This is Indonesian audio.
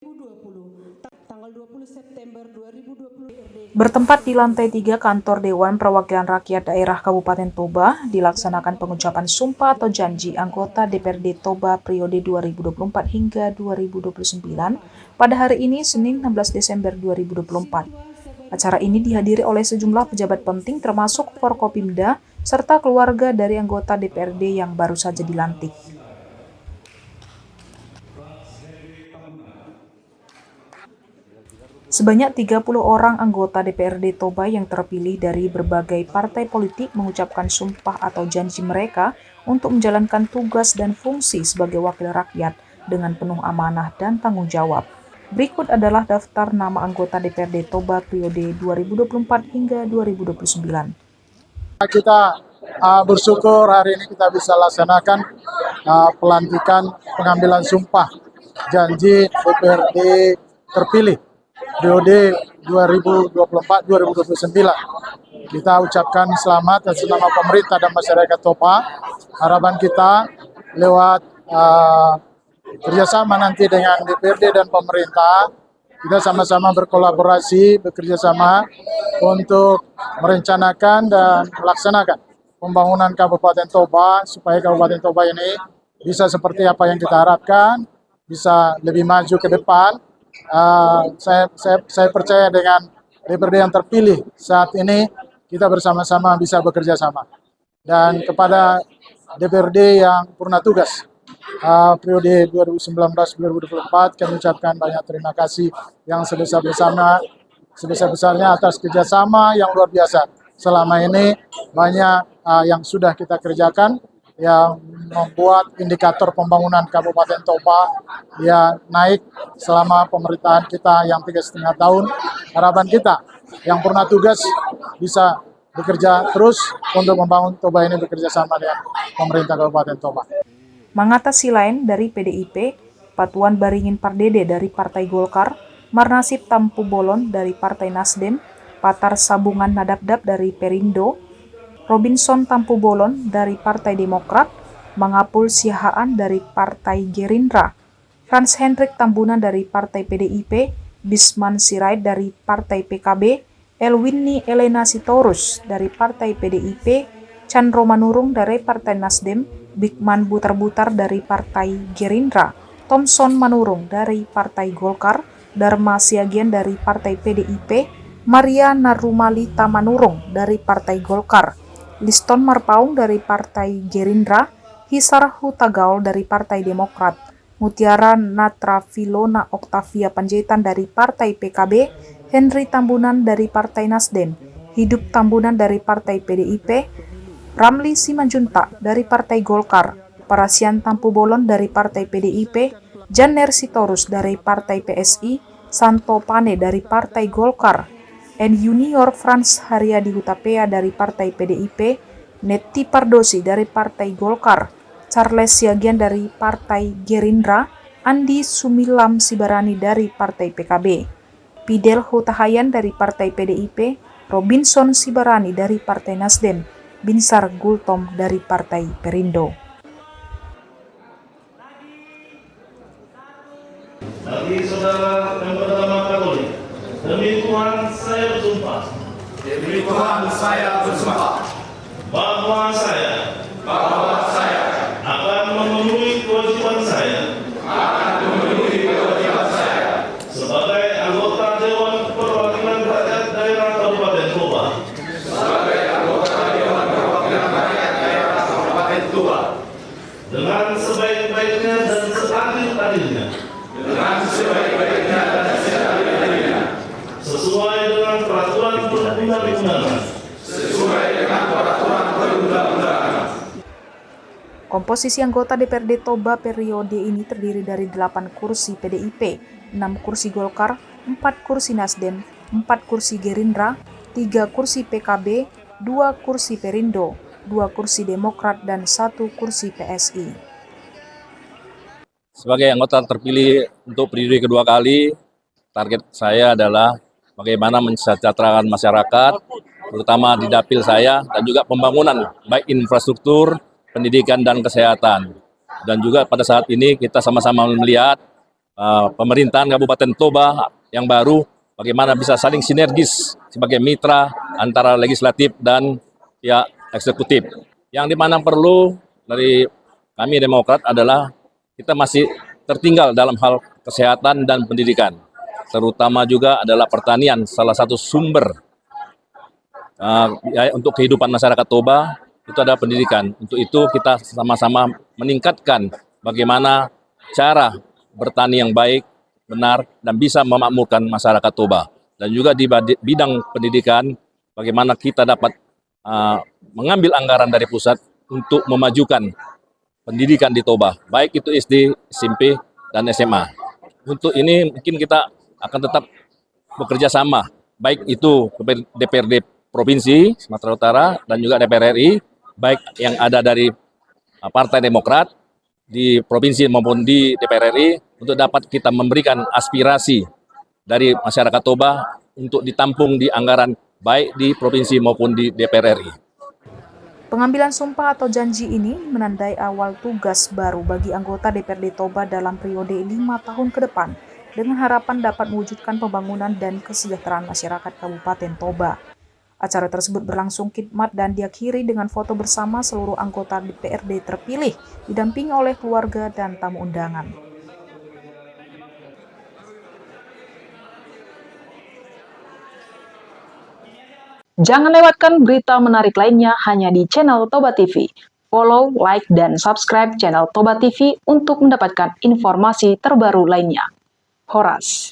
Tanggal 20 September 2020 Bertempat di lantai 3 kantor Dewan Perwakilan Rakyat Daerah Kabupaten Toba, dilaksanakan pengucapan sumpah atau janji anggota DPRD Toba periode 2024 hingga 2029 pada hari ini, Senin 16 Desember 2024. Acara ini dihadiri oleh sejumlah pejabat penting termasuk Forkopimda serta keluarga dari anggota DPRD yang baru saja dilantik. Sebanyak 30 orang anggota DPRD Toba yang terpilih dari berbagai partai politik mengucapkan sumpah atau janji mereka untuk menjalankan tugas dan fungsi sebagai wakil rakyat dengan penuh amanah dan tanggung jawab. Berikut adalah daftar nama anggota DPRD Toba periode 2024 hingga 2029. Kita bersyukur hari ini kita bisa laksanakan pelantikan pengambilan sumpah janji DPRD terpilih periode 2024-2029. Kita ucapkan selamat atas nama pemerintah dan masyarakat Toba. Harapan kita lewat kerjasama nanti dengan DPRD dan pemerintah, kita sama-sama berkolaborasi, bekerja sama untuk merencanakan dan melaksanakan pembangunan Kabupaten Toba supaya Kabupaten Toba ini bisa seperti apa yang kita harapkan, bisa lebih maju ke depan. Saya percaya dengan DPRD yang terpilih saat ini kita bersama-sama bisa bekerja sama. Dan kepada DPRD yang purna tugas periode 2019-2024 kami ucapkan banyak terima kasih yang sebesar-besarnya atas kerjasama yang luar biasa. Selama ini banyak yang sudah kita kerjakan yang membuat indikator pembangunan Kabupaten Toba ya naik selama pemerintahan kita yang 3,5 tahun. Harapan kita yang purna tugas bisa bekerja terus untuk membangun Toba ini bekerja sama dengan pemerintah Kabupaten Toba. Mangata Silain dari PDIP, Patuan Baringin Pardede dari Partai Golkar, Marnasib Tampu Bolon dari Partai Nasdem, Patar Sabungan Nadabdab dari Perindo, Robinson Tampu Bolon dari Partai Demokrat, Mangapul Siahaan dari Partai Gerindra, Franz Hendrik Tambunan dari Partai PDIP, Bisman Sirait dari Partai PKB, Elwini Elena Sitorus dari Partai PDIP, Chandro Manurung dari Partai Nasdem, Bigman Butar-Butar dari Partai Gerindra, Thomson Manurung dari Partai Golkar, Dharma Siagian dari Partai PDIP, Maria Narumali Tamanurung dari Partai Golkar, Liston Marpaung dari Partai Gerindra, Hisar Hutagaul dari Partai Demokrat, Mutiara Natrafilona Oktavia Panjaitan dari Partai PKB, Henry Tambunan dari Partai Nasdem, Hidup Tambunan dari Partai PDIP, Ramli Simanjuntak dari Partai Golkar, Parasian Tampu Bolon dari Partai PDIP, Janer Sitorus dari Partai PSI, Santo Pane dari Partai Golkar, N Junior Franz Haryadi Hutapea dari Partai PDIP, Neti Pardosi dari Partai Golkar, Charles Siagian dari Partai Gerindra, Andi Sumilam Sibarani dari Partai PKB, Pidel Hutahayan dari Partai PDIP, Robinson Sibarani dari Partai Nasdem, Binsar Gultom dari Partai Perindo. Bagi saudara yang bernama Katolik, demi Tuhan saya bersumpah. Demi Tuhan saya bersumpah Bahwa saya akan memenuhi kewajiban saya sebagai anggota Dewan Perwakilan Rakyat Daerah Kabupaten Toba. Dengan sebaik-baiknya dan seadil-adilnya. Sesuai dengan peraturan perundang-undangan. Komposisi anggota DPRD Toba periode ini terdiri dari 8 kursi PDIP, 6 kursi Golkar, 4 kursi Nasdem, 4 kursi Gerindra, 3 kursi PKB, 2 kursi Perindo, 2 kursi Demokrat, dan 1 kursi PSI. Sebagai anggota terpilih untuk periode kedua kali, target saya adalah bagaimana mensejahterakan masyarakat, terutama di dapil saya, dan juga pembangunan, baik infrastruktur, pendidikan, dan kesehatan. Dan juga pada saat ini kita sama-sama melihat pemerintahan Kabupaten Toba yang baru, bagaimana bisa saling sinergis sebagai mitra antara legislatif dan ya eksekutif. Yang dimana perlu dari kami Demokrat adalah kita masih tertinggal dalam hal kesehatan dan pendidikan, terutama juga adalah pertanian, salah satu sumber untuk kehidupan masyarakat Toba itu adalah pendidikan. Untuk itu kita sama-sama meningkatkan bagaimana cara bertani yang baik, benar, dan bisa memakmurkan masyarakat Toba. Dan juga di bidang pendidikan, bagaimana kita dapat mengambil anggaran dari pusat untuk memajukan pendidikan di Toba, baik itu SD, SMP, dan SMA. Untuk ini mungkin kita akan tetap bekerja sama, baik itu DPRD Provinsi Sumatera Utara dan juga DPR RI, baik yang ada dari Partai Demokrat di Provinsi maupun di DPR RI, untuk dapat kita memberikan aspirasi dari masyarakat Toba untuk ditampung di anggaran baik di Provinsi maupun di DPR RI. Pengambilan sumpah atau janji ini menandai awal tugas baru bagi anggota DPRD Toba dalam periode 5 tahun ke depan, dengan harapan dapat mewujudkan pembangunan dan kesejahteraan masyarakat Kabupaten Toba. Acara tersebut berlangsung khidmat dan diakhiri dengan foto bersama seluruh anggota DPRD terpilih, didampingi oleh keluarga dan tamu undangan. Jangan lewatkan berita menarik lainnya hanya di channel Toba TV. Follow, like, dan subscribe channel Toba TV untuk mendapatkan informasi terbaru lainnya. Horas.